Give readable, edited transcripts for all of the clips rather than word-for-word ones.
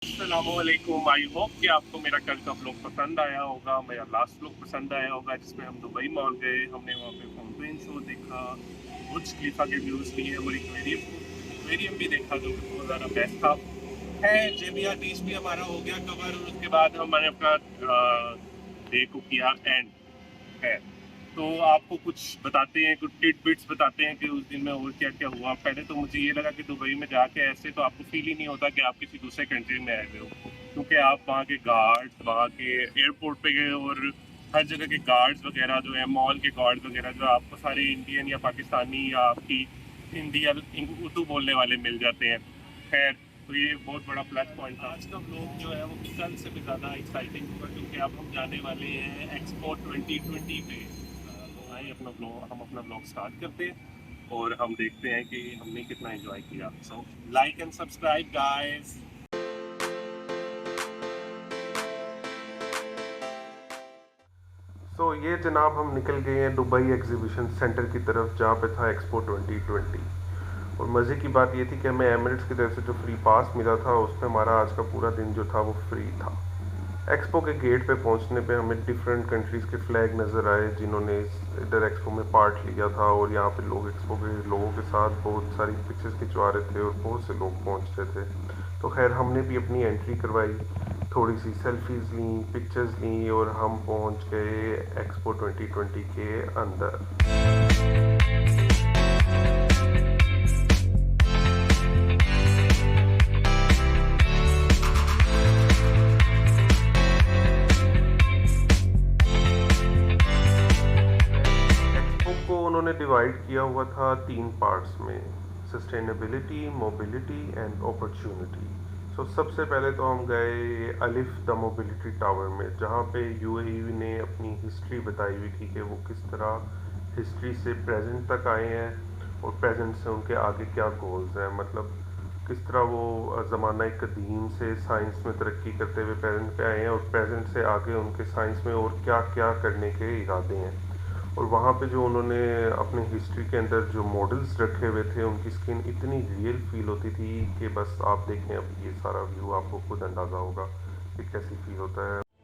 अस्सलामुअलैकुम। I hope कि आपको मेरा कल का व्लॉग पसंद आया होगा, मेरा लास्ट व्लॉग पसंद आया होगा जिसमें हम दुबई मॉल गए, हमने वहाँ पे फाउंटेन शो देखा, बुर्ज खलीफा के व्यूज़ लिए और एक्वेरियम भी देखा जो कि बहुत ज़्यादा बेस्ट था। है जेबिया बीच भी हमारा हो गया कवर और उसके बाद हमने अपना डे को किया एंड है। तो आपको कुछ बताते हैं, कुछ टिडबिट्स बताते हैं कि उस दिन में और क्या क्या हुआ। पहले तो मुझे ये लगा कि दुबई में जाके ऐसे तो आपको फील ही नहीं होता कि आप किसी दूसरे कंट्री में आए हुए हो, क्योंकि आप वहाँ के गार्ड्स, वहाँ के एयरपोर्ट पे गए और हर जगह के गार्ड्स वगैरह जो है, मॉल के गार्ड्स वगैरह जो आपको सारे इंडियन या पाकिस्तानी या आपकी हिंदी या उर्दू बोलने वाले मिल जाते हैं। खैर, तो ये बहुत बड़ा प्लस पॉइंट था। आज का व्लॉग जो है वो कल से भी ज़्यादा एक्साइटिंग होगा क्योंकि अब हम जाने वाले हैं एक्सपो 2020 पे। तो आइए हम अपना व्लॉग स्टार्ट करते हैं और हम देखते हैं कि हमने कितना एंजॉय किया। So like and subscribe guys. ये जनाब हम निकल गए हैं दुबई एग्जीबिशन सेंटर की तरफ जहाँ पे था एक्सपो 2020। और मज़े की बात ये थी कि हमें एमिरेट्स की तरफ से जो फ्री पास मिला था उसमें हमारा आज का पूरा दिन जो था वो फ्री था। एक्सपो के गेट पे पहुंचने पे हमें डिफरेंट कंट्रीज़ के फ्लैग नज़र आए जिन्होंने इधर एक्सपो में पार्ट लिया था, और यहाँ पे लोग एक्सपो के लोगों के साथ बहुत सारी पिक्चर्स खिंचवा रहे थे और बहुत से लोग पहुंच रहे थे। तो खैर हमने भी अपनी एंट्री करवाई, थोड़ी सी सेल्फीज ली, पिक्चर्स ली और हम पहुंच गए एक्सपो 2020 के अंदर। एक्सपो को उन्होंने डिवाइड किया हुआ था 3 पार्ट्स में: सस्टेनेबिलिटी, मोबिलिटी एंड अपॉर्चुनिटी। सबसे पहले तो हम गए अलिफ द मोबिलिटी टावर में, जहाँ पे यूएई ने अपनी हिस्ट्री बताई हुई थी कि वो किस तरह हिस्ट्री से प्रेजेंट तक आए हैं और प्रेजेंट से उनके आगे क्या गोल्स हैं। मतलब किस तरह वो ज़माना कदीम से साइंस में तरक्की करते हुए प्रेजेंट पे आए हैं और प्रेजेंट से आगे उनके साइंस में और क्या क्या करने के इरादे हैं। और वहाँ पे जो उन्होंने अपने हिस्ट्री के अंदर जो मॉडल्स रखे हुए थे, उनकी स्किन इतनी रियल फील होती थी कि बस आप देखें अब ये सारा व्यू आपको खुद अंदाज़ा होगा कि कैसी फील होता है।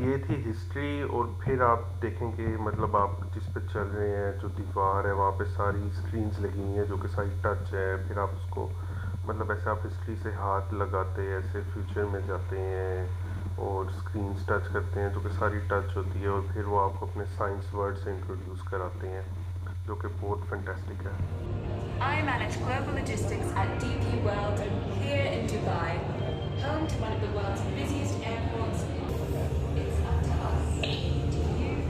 ये थी हिस्ट्री। और फिर आप देखेंगे, मतलब आप जिस पे चल रहे हैं, जो दीवार है वहाँ पे सारी स्क्रीन्स लगी हुई हैं जो कि सारी टच है। फिर आप उसको, मतलब ऐसे आप हिस्ट्री से हाथ लगाते हैं, ऐसे फ्यूचर में जाते हैं और स्क्रीन्स टच करते हैं जो कि सारी टच होती है, और फिर वो आपको अपने साइंस वर्ड से इंट्रोड्यूस कराते हैं जो कि बहुत फैंटास्टिक है। I manage global logistics at DP World here in Dubai, home to one of the world's busiest airports. It's up to us. Do you believe?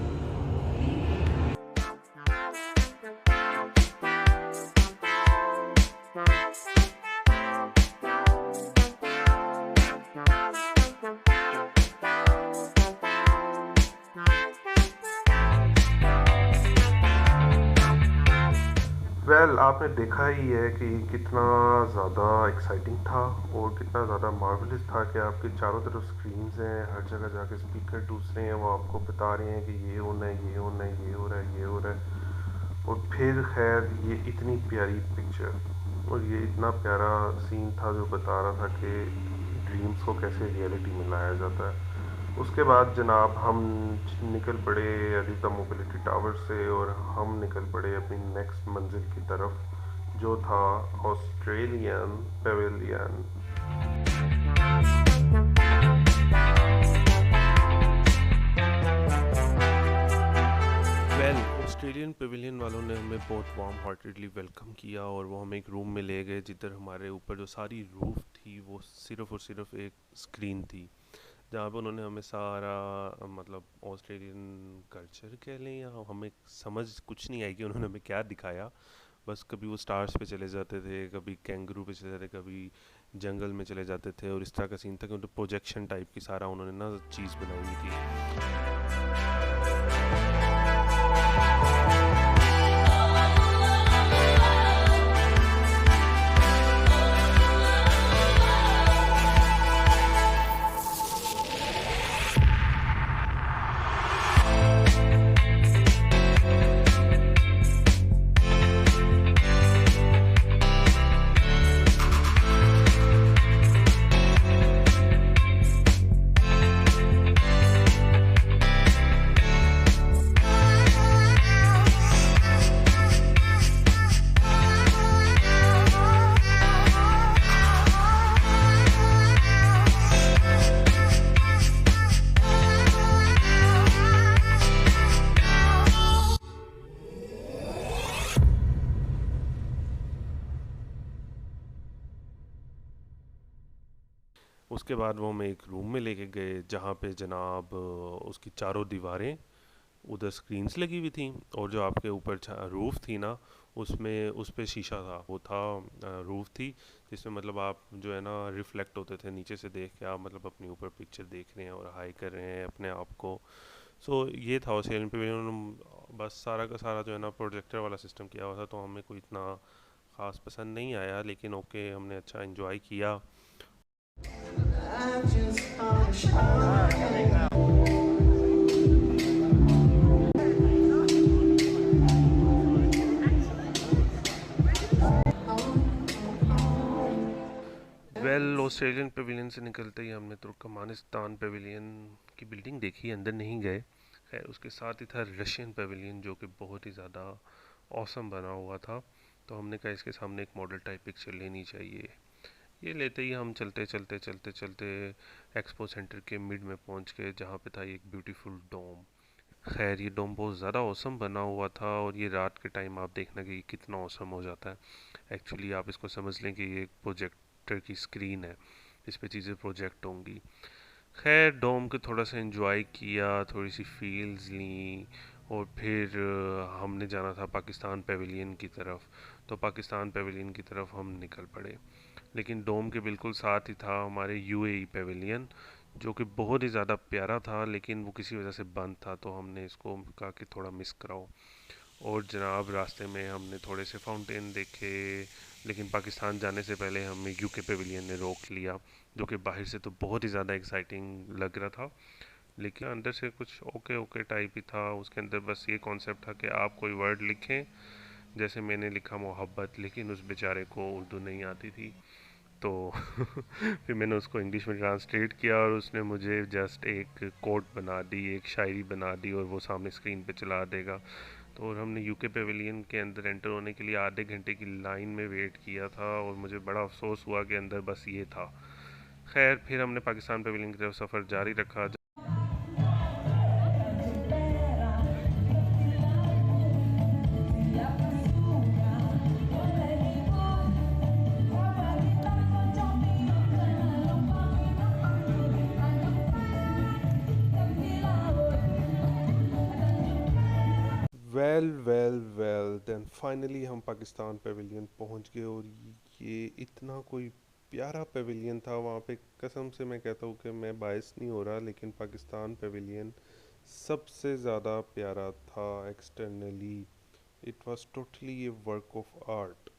आपने देखा ही है कि कितना ज़्यादा एक्साइटिंग था और कितना ज़्यादा मार्वलस था कि आपके चारों तरफ स्क्रीन्स हैं, हर जगह जाके स्पीकर दूसरे हैं, वो आपको बता रहे हैं कि ये होना है, ये होना है, ये हो रहा है, ये हो रहा है। और फिर खैर ये इतनी प्यारी पिक्चर और ये इतना प्यारा सीन था जो बता रहा था कि ड्रीम्स को कैसे रियलिटी में लाया जाता है। उसके बाद जनाब हम निकल पड़े अलीदा मोबिलिटी टावर से और हम निकल पड़े अपनी नेक्स्ट मंजिल की तरफ जो था ऑस्ट्रेलियन पेविलियन। ऑस्ट्रेलियन पेविलियन वालों ने हमें बहुत वार्म हार्टेडली वेलकम किया और वो हमें एक रूम में ले गए जिधर हमारे ऊपर जो सारी रूफ थी वो सिर्फ़ और सिर्फ एक स्क्रीन थी, जहाँ पे उन्होंने हमें सारा मतलब ऑस्ट्रेलियन कल्चर कह लें या हमें समझ कुछ नहीं आई कि उन्होंने हमें क्या दिखाया, बस कभी वो स्टार्स पे चले जाते थे, कभी कैंगरू पे चले जाते, कभी जंगल में चले जाते थे, और इस तरह का सीन था कि प्रोजेक्शन टाइप की सारा उन्होंने ना चीज़ बनाई हुई थी। उसके बाद वो हमें एक रूम में लेके गए जहाँ पे जनाब उसकी चारों दीवारें उधर स्क्रीन्स लगी हुई थी, और जो आपके ऊपर रूफ़ थी ना, उसमें उस पे शीशा था, वो था रूफ़ थी जिसमें मतलब आप जो है ना रिफ्लेक्ट होते थे नीचे से देख के, आप मतलब अपने ऊपर पिक्चर देख रहे हैं और हाई कर रहे हैं अपने आप को। सो ये था ऑस्ट्रेलियन पेविलियन। बस सारा का सारा जो है ना प्रोजेक्टर वाला सिस्टम किया हुआ था, तो हमें कोई इतना ख़ास पसंद नहीं आया, लेकिन ओके हमने अच्छा एंजॉय किया। ऑस्ट्रेलियन पेविलियन से निकलते ही हमने तुर्कमानिस्तान पेविलियन की बिल्डिंग देखी, अंदर नहीं गए। खैर उसके साथ ही था रशियन पेविलियन जो कि बहुत ही ज़्यादा औसम बना हुआ था, तो हमने कहा इसके सामने एक मॉडल टाइप पिक्चर लेनी चाहिए। ये लेते ही हम चलते चलते एक्सपो सेंटर के मिड में पहुंच गए, जहाँ पे था एक ब्यूटीफुल डोम। खैर ये डोम बहुत ज़्यादा औसम बना हुआ था, और ये रात के टाइम आप देखना कि कितना औसम हो जाता है। एक्चुअली आप इसको समझ लें कि ये एक प्रोजेक्टर की स्क्रीन है, इस पे चीज़ें प्रोजेक्ट होंगी। खैर डोम को थोड़ा सा एंजॉय किया, थोड़ी सी फील्स ली, और फिर हमने जाना था पाकिस्तान पेविलियन की तरफ, तो पाकिस्तान पेविलियन की तरफ हम निकल पड़े। लेकिन डोम के बिल्कुल साथ ही था हमारे यूएई पेविलियन, जो कि बहुत ही ज़्यादा प्यारा था, लेकिन वो किसी वजह से बंद था, तो हमने इसको कहा कि थोड़ा मिस कराओ। और जनाब रास्ते में हमने थोड़े से फाउंटेन देखे, लेकिन पाकिस्तान जाने से पहले हमें यूके पेविलियन ने रोक लिया, जो कि बाहर से तो बहुत ही ज़्यादा एक्साइटिंग लग रहा था, लेकिन अंदर से कुछ ओके टाइप ही था। उसके अंदर बस ये कॉन्सेप्ट था कि आप कोई वर्ड लिखें, जैसे मैंने लिखा मोहब्बत, लेकिन उस बेचारे को उर्दू नहीं आती थी, तो फिर मैंने उसको इंग्लिश में ट्रांसलेट किया, और उसने मुझे जस्ट एक कोट बना दी, एक शायरी बना दी, और वो सामने स्क्रीन पे चला देगा। तो और हमने यूके पेविलियन के अंदर एंटर होने के लिए आधे घंटे की लाइन में वेट किया था, और मुझे बड़ा अफसोस हुआ कि अंदर बस ये था। खैर फिर हमने पाकिस्तान पेविलियन की तरफ सफ़र जारी रखा। वेल देन फाइनली हम पाकिस्तान पेविलियन पहुंच गए, और ये इतना कोई प्यारा पेविलियन था वहाँ पे, कसम से मैं कहता हूँ कि मैं बायस नहीं हो रहा, लेकिन पाकिस्तान पेविलियन सबसे ज़्यादा प्यारा था externally. It was totally A work of art.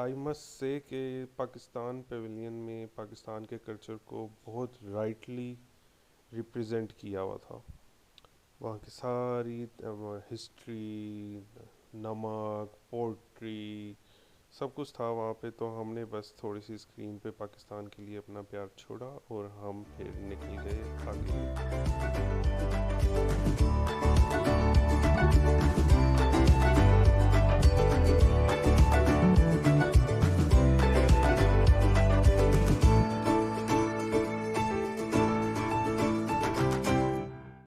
I must say कि पाकिस्तान पेविलियन में पाकिस्तान के कल्चर को बहुत राइटली रिप्रेजेंट किया हुआ था। वहाँ की सारी हिस्ट्री, नमक, पोट्री, सब कुछ था वहाँ पे। तो हमने बस थोड़ी सी स्क्रीन पे पाकिस्तान के लिए अपना प्यार छोड़ा और हम फिर निकल गए आगे।